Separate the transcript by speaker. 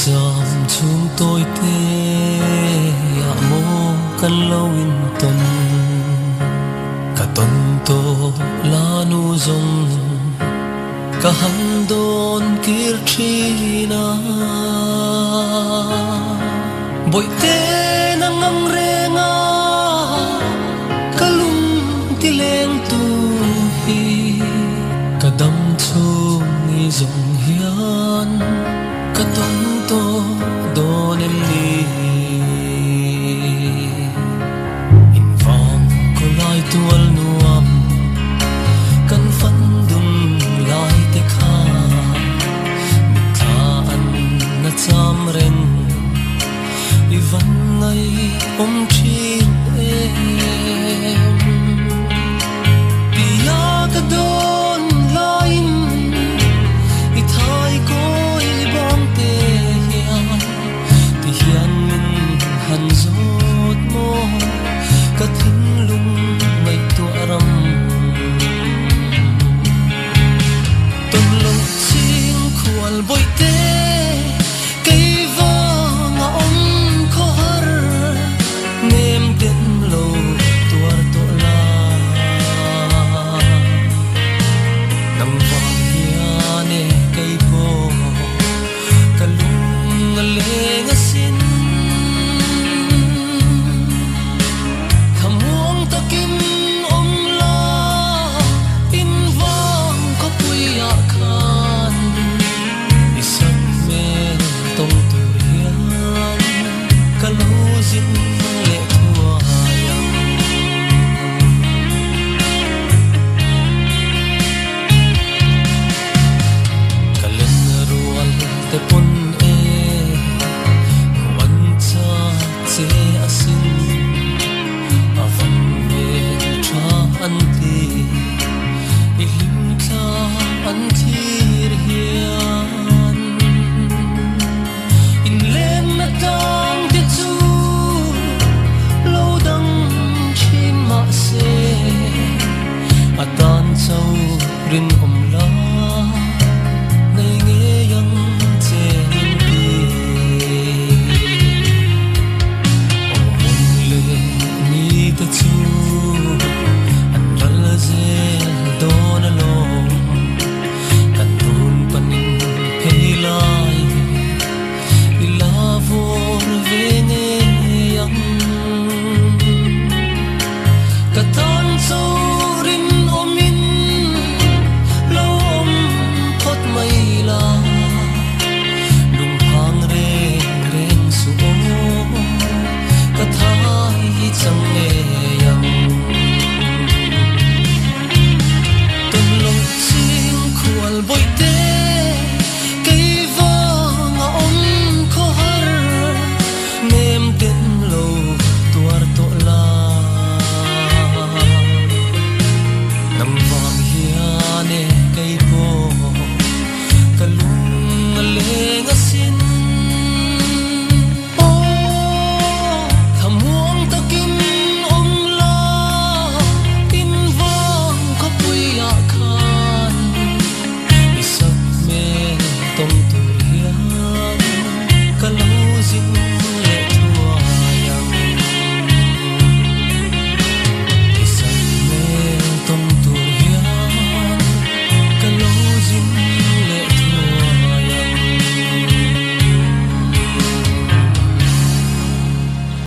Speaker 1: Dòng chúng tôi tê mô căn lâu in tuần cả tuần tô la nu dòng cả hắn đồn kirchina bội tê nang ngam re nga cả lung ti leng tu hi cả đam chung ni dòng hiền cả tuần tô đồn em đi in vang cô lai tual nuam kan phân dung lai te kha mi tha an na cham ren i van ngai chin em pia ka don lain i thai ko i bom te hian ti hian min han zot mo ka thin lung mai tu aram Al bội tê cây vang om khó har nem đến lâu tua tua la nằm vang hiền nè cây po cả lung lệ ngã xin thầm huống ta kim om la in vang có bụi ạ khan tông từ hiền cả lâu dính lệ thua cả lần rual te pon e quan cha che asin avan ve cha anti ilim kha antir hiền dang te chu lo dang chim ma se atan chau rin om